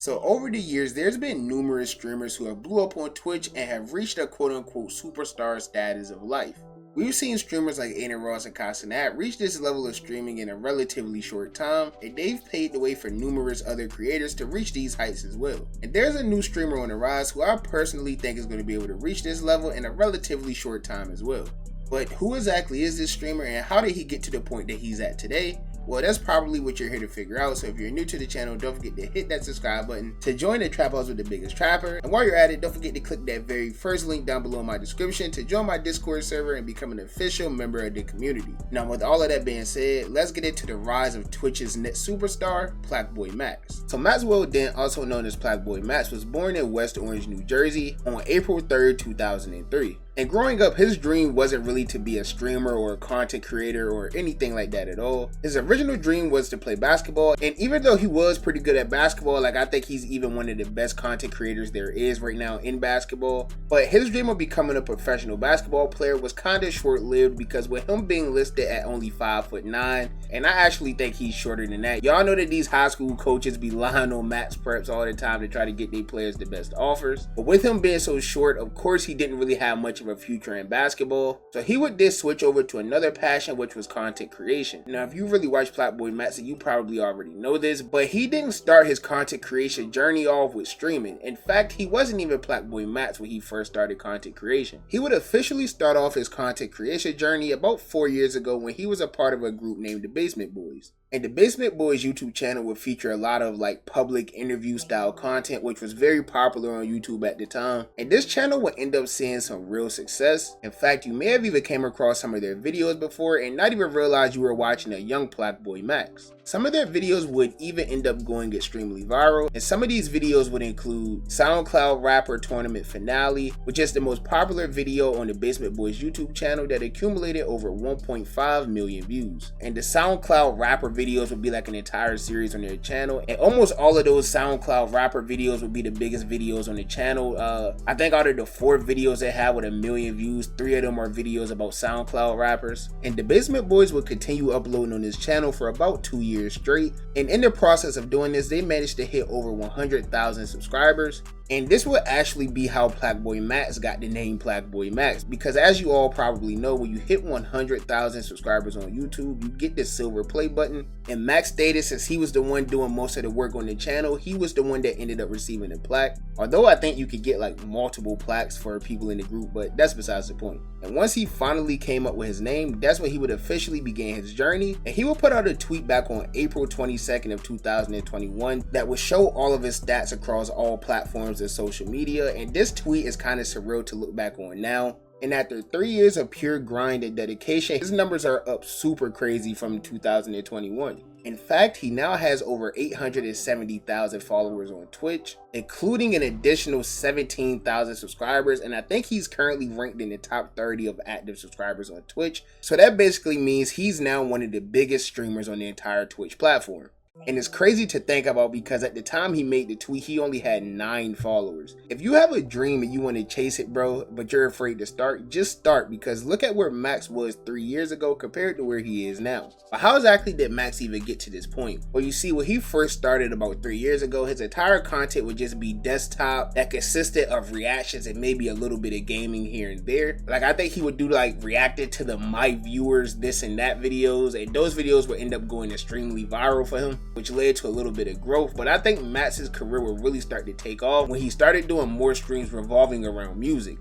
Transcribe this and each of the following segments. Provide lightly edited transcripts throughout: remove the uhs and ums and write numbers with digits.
So over the years, there's been numerous streamers who have blew up on Twitch and have reached a quote-unquote superstar status of life. We've seen streamers like AdinRoss and Kai Cenat reach this level of streaming in a relatively short time, and they've paved the way for numerous other creators to reach these heights as well. And there's a new streamer on the rise who I personally think is going to be able to reach this level in a relatively short time as well. But who exactly is this streamer and how did he get to the point that he's at today? Well, that's probably what you're here to figure out, so if you're new to the channel, don't forget to hit that subscribe button to join the Trap House with the biggest trapper. And while you're at it, don't forget to click that very first link down below in my description to join my Discord server and become an official member of the community. Now, with all of that being said, let's get into the rise of Twitch's next superstar, PlaqueBoyMax. So Maxwell Dent, also known as PlaqueBoyMax, was born in West Orange, New Jersey on April 3rd, 2003. And growing up, his dream wasn't really to be a streamer or a content creator or anything like that at all. His original dream was to play basketball, and even though he was pretty good at basketball, like I think he's even one of the best content creators there is right now in basketball, but his dream of becoming a professional basketball player was kind of short-lived because with him being listed at only 5'9", and I actually think he's shorter than that. Y'all know that these high school coaches be lying on max preps all the time to try to get their players the best offers, but with him being so short, of course he didn't really have much of a future in basketball, so he would just switch over to another passion, which was content creation. Now, if you really watch PlaqueBoyMax, you probably already know this, but he didn't start his content creation journey off with streaming. In fact, he wasn't even PlaqueBoyMax when he first started content creation. He would officially start off his content creation journey about 4 years ago when he was a part of a group named the Basement Boys. And the Basement Boys YouTube channel would feature a lot of like public interview style content, which was very popular on YouTube at the time. And this channel would end up seeing some real success. In fact, you may have even came across some of their videos before and not even realize you were watching a young PlaqueBoyMax. Some of their videos would even end up going extremely viral, and some of these videos would include SoundCloud Rapper Tournament Finale, which is the most popular video on the Basement Boys YouTube channel that accumulated over 1.5 million views. And the SoundCloud Rapper videos would be like an entire series on their channel, and almost all of those SoundCloud Rapper videos would be the biggest videos on the channel. I think out of the 4 videos they have with 1 million views, 3 of them are videos about SoundCloud rappers. And the Basement Boys would continue uploading on this channel for about 2 years straight, and in the process of doing this, they managed to hit over 100,000 subscribers. And this would actually be how PlaqueBoyMax got the name PlaqueBoyMax, because as you all probably know, when you hit 100,000 subscribers on YouTube, you get this silver play button. And Max stated since he was the one doing most of the work on the channel, he was the one that ended up receiving the plaque. Although I think you could get like multiple plaques for people in the group, but that's besides the point. And once he finally came up with his name, that's when he would officially begin his journey. And he would put out a tweet back on April 22nd of 2021 that would show all of his stats across all platforms of social media, and this tweet is kind of surreal to look back on now. And after 3 years of pure grind and dedication, his numbers are up super crazy from 2021. In fact, he now has over 870,000 followers on Twitch, including an additional 17,000 subscribers, and I think he's currently ranked in the top 30 of active subscribers on Twitch. So that basically means he's now one of the biggest streamers on the entire Twitch platform. And it's crazy to think about because at the time he made the tweet, he only had 9 followers. If you have a dream and you want to chase it, bro, but you're afraid to start, just start, because look at where Max was 3 years ago compared to where he is now. But how exactly did Max even get to this point? Well, you see, when he first started about 3 years ago, his entire content would just be desktop that consisted of reactions and maybe a little bit of gaming here and there. Like I think he would do like reacted to the my viewers this and that videos, and those videos would end up going extremely viral for him, which led to a little bit of growth. But I think Max's career will really start to take off when he started doing more streams revolving around music.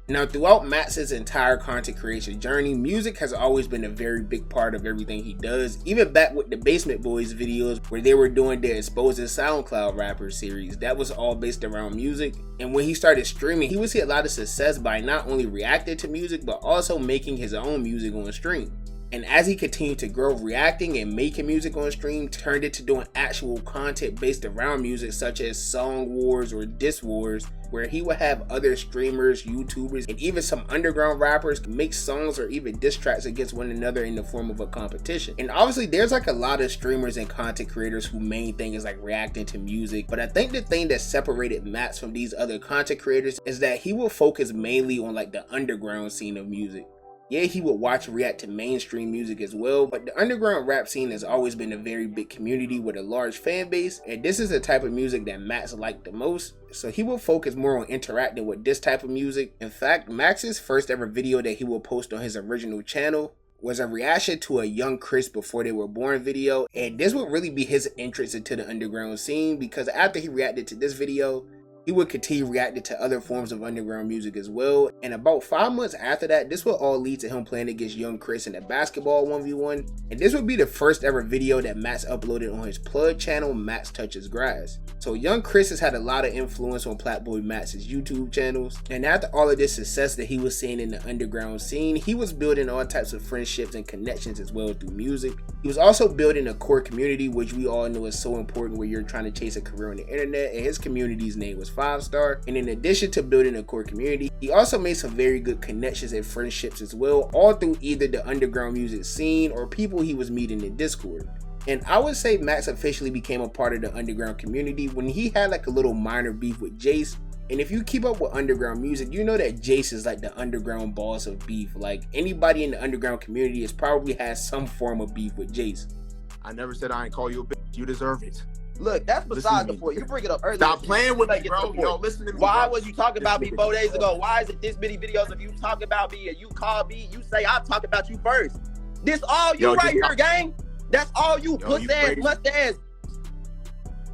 Now, throughout Max's entire content creation journey, music has always been a very big part of everything he does, even back with the Basement Boys videos where they were doing their Exposing SoundCloud Rappers series. That was all based around music. And when he started streaming, he would see a lot of success by not only reacting to music, but also making his own music on stream. And as he continued to grow, reacting and making music on stream turned into doing actual content based around music, such as song wars or diss wars, where he would have other streamers, YouTubers, and even some underground rappers make songs or even diss tracks against one another in the form of a competition. And obviously there's like a lot of streamers and content creators whose main thing is like reacting to music, but I think the thing that separated Max from these other content creators is that he will focus mainly on like the underground scene of music. Yeah, he would watch and react to mainstream music as well, but the underground rap scene has always been a very big community with a large fan base, and this is the type of music that Max liked the most, so he will focus more on interacting with this type of music. In fact, Max's first ever video that he will post on his original channel was a reaction to a Young Chris Before They Were Born video, and this would really be his entrance into the underground scene, because after he reacted to this video, he would continue reacting to other forms of underground music as well, and about 5 months after that, this would all lead to him playing against Young Chris in a basketball 1v1, and this would be the first ever video that Max uploaded on his plug channel, Max Touches Grass. So Young Chris has had a lot of influence on PlaqueBoyMax's YouTube channels, and after all of this success that he was seeing in the underground scene, he was building all types of friendships and connections as well through music. He was also building a core community, which we all know is so important where you're trying to chase a career on the internet, and his community's name was 5-Star. And in addition to building a core community, he also made some very good connections and friendships as well, all through either the underground music scene or people he was meeting in Discord. And I would say Max officially became a part of the underground community when he had like a little minor beef with Jace. And if you keep up with underground music, you know that Jace is like the underground boss of beef. Like anybody in the underground community has probably had some form of beef with Jace. I never said I ain't call you a bitch. You deserve it. Look, that's beside the point. You bring it up earlier. Stop playing with me, bro. Yo, listen to me. Why was you talking about me 4 days ago? Why is it this many videos of you talking about me and you call me, you say I'll talk about you first? This all you right here, gang. That's all you puss ass, must ass.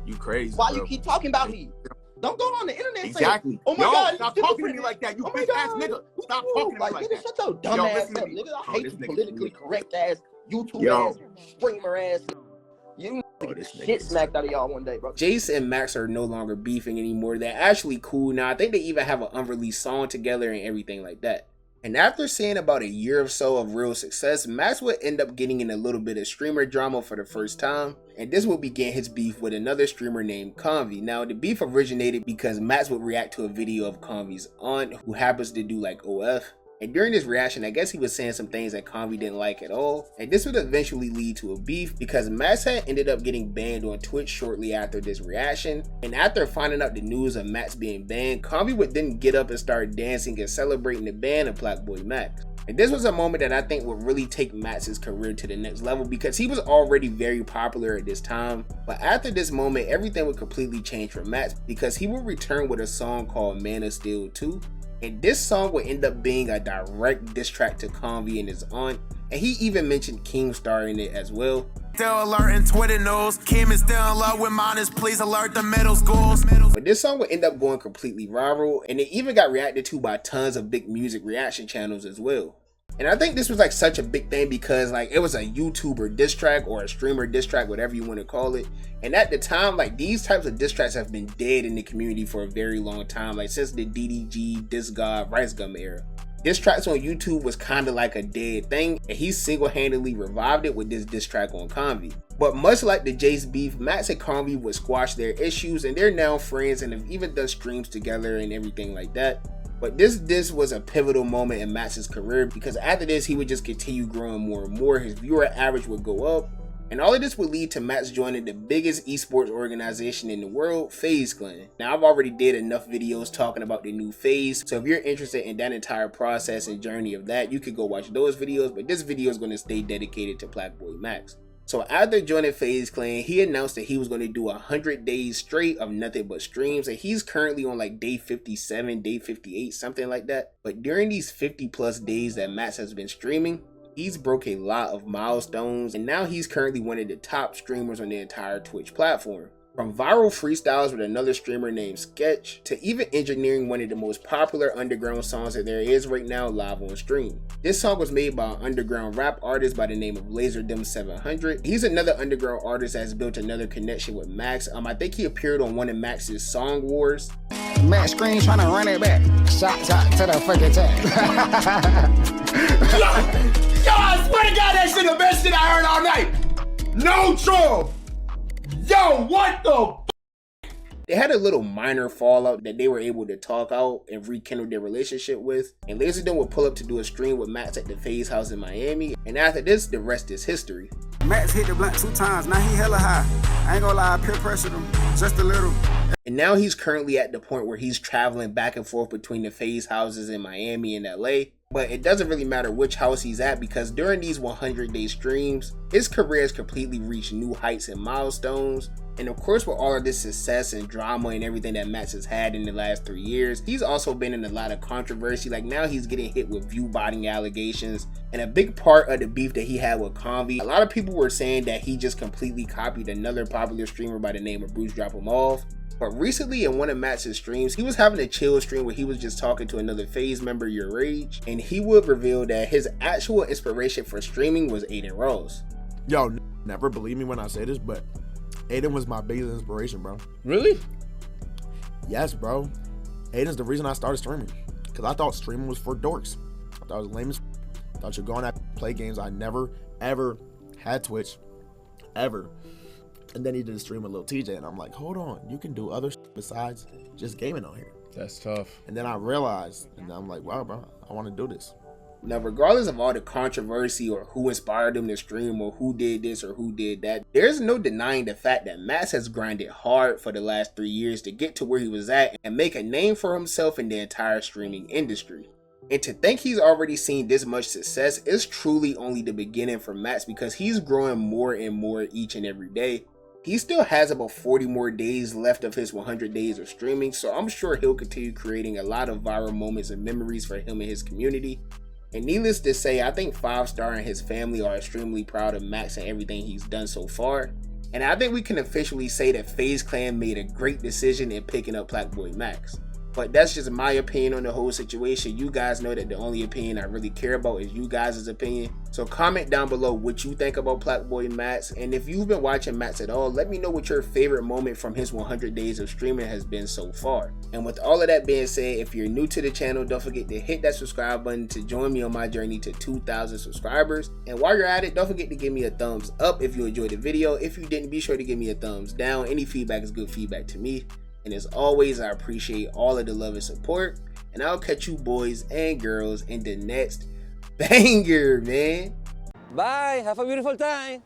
You crazy. Why bro. you keep talking about me? Don't go on the internet exactly. saying, oh my God, stop talking to me like that. You bitch ass nigga. Stop talking to me like that. Shut your dumb ass up, nigga. I hate you politically correct ass, YouTube ass, streamer ass. You get shit smacked out of y'all one day, bro. Jace and Max are no longer beefing anymore. They're actually cool now. I think they even have an unreleased song together and everything like that. And after seeing about a year or so of real success, Max would end up getting in a little bit of streamer drama for the first time, and this would begin his beef with another streamer named Convy. Now, the beef originated because Max would react to a video of Convy's aunt, who happens to do like OF. And during this reaction, I guess he was saying some things that Convy didn't like at all. And this would eventually lead to a beef because Max had ended up getting banned on Twitch shortly after this reaction. And after finding out the news of Max being banned, Convy would then get up and start dancing and celebrating the ban of PlaqueBoyMax. And this was a moment that I think would really take Max's career to the next level because he was already very popular at this time. But after this moment, everything would completely change for Max because he would return with a song called Man of Steel 2. And this song would end up being a direct diss track to Convy and his aunt, and he even mentioned Keemstar in it as well. Still alerting Twitter news. Kim is still in love with minors. Please alert the middle schools. But this song would end up going completely viral, and it even got reacted to by tons of big music reaction channels as well. And I think this was like such a big thing because like it was a YouTuber diss track or a streamer diss track, whatever you want to call it. And at the time, like these types of diss tracks have been dead in the community for a very long time, like since the DDG, Diss God, Rice Gum era. Diss tracks on YouTube was kind of like a dead thing, and he single-handedly revived it with this diss track on Convy. But much like the Jace beef, Max and Convy would squash their issues, and they're now friends and have even done streams together and everything like that. But this was a pivotal moment in Max's career because after this, he would just continue growing more and more. His viewer average would go up. And all of this would lead to Max joining the biggest esports organization in the world, FaZe Clan. Now, I've already did enough videos talking about the new FaZe, so if you're interested in that entire process and journey of that, you could go watch those videos, but this video is going to stay dedicated to PlaqueBoyMax. So after joining FaZe Clan, he announced that he was going to do 100 days straight of nothing but streams, and he's currently on like day 57, day 58, something like that. But during these 50 plus days that Max has been streaming, he's broke a lot of milestones, and now he's currently one of the top streamers on the entire Twitch platform. From viral freestyles with another streamer named Sketch, to even engineering one of the most popular underground songs that there is right now live on stream. This song was made by an underground rap artist by the name of LaserDim700. He's another underground artist that's built another connection with Max. I think he appeared on one of Max's Song Wars. Max Green trying to run it back. Shots out to the fucking tag. Yo, I swear to God, that shit the best shit I heard all night. No troll. Yo, what the? They had a little minor fallout that they were able to talk out and rekindle their relationship with. And LaserDim would pull up to do a stream with Max at the FaZe house in Miami. And after this, the rest is history. Max hit the blunt 2 times. Now he hella high. I ain't gonna lie, I peer pressured him just a little. And now he's currently at the point where he's traveling back and forth between the FaZe houses in Miami and LA. But it doesn't really matter which house he's at, because during these 100-day streams, his career has completely reached new heights and milestones. And of course, with all of this success and drama and everything that Max has had in the last 3 years, he's also been in a lot of controversy. Like now he's getting hit with view botting allegations, and a big part of the beef that he had with Convy, a lot of people were saying that he just completely copied another popular streamer by the name of Bruce Drop 'Em Off. But recently in one of Max's streams, he was having a chill stream where he was just talking to another FaZe member, Your Rage, and he would reveal that his actual inspiration for streaming was AdinRoss. Yo, never believe me when I say this, but Adin was my biggest inspiration, bro. Really? Yes, bro. Adin's the reason I started streaming. Because I thought streaming was for dorks. I thought it was lame as I thought you're going to play games. I never, ever had Twitch. Ever. And then he did a stream with Lil TJ, and I'm like, hold on, you can do other besides just gaming on here. That's tough. And then I realized, and I'm like, wow, bro, I want to do this. Now, regardless of all the controversy or who inspired him to stream or who did this or who did that, there's no denying the fact that Max has grinded hard for the last 3 years to get to where he was at and make a name for himself in the entire streaming industry. And to think he's already seen this much success is truly only the beginning for Max, because he's growing more and more each and every day. He still has about 40 more days left of his 100 days of streaming, so I'm sure he'll continue creating a lot of viral moments and memories for him and his community. And needless to say, I think 5-Star and his family are extremely proud of Max and everything he's done so far. And I think we can officially say that FaZe Clan made a great decision in picking up PlaqueBoyMax. But that's just my opinion on the whole situation. You guys know that the only opinion I really care about is you guys' opinion. So comment down below what you think about PlaqueBoyMax. And if you've been watching Max at all, let me know what your favorite moment from his 100 days of streaming has been so far. And with all of that being said, if you're new to the channel, don't forget to hit that subscribe button to join me on my journey to 2,000 subscribers. And while you're at it, don't forget to give me a thumbs up if you enjoyed the video. If you didn't, be sure to give me a thumbs down. Any feedback is good feedback to me. And as always, I appreciate all of the love and support. And I'll catch you boys and girls in the next banger, man. Bye. Have a beautiful time.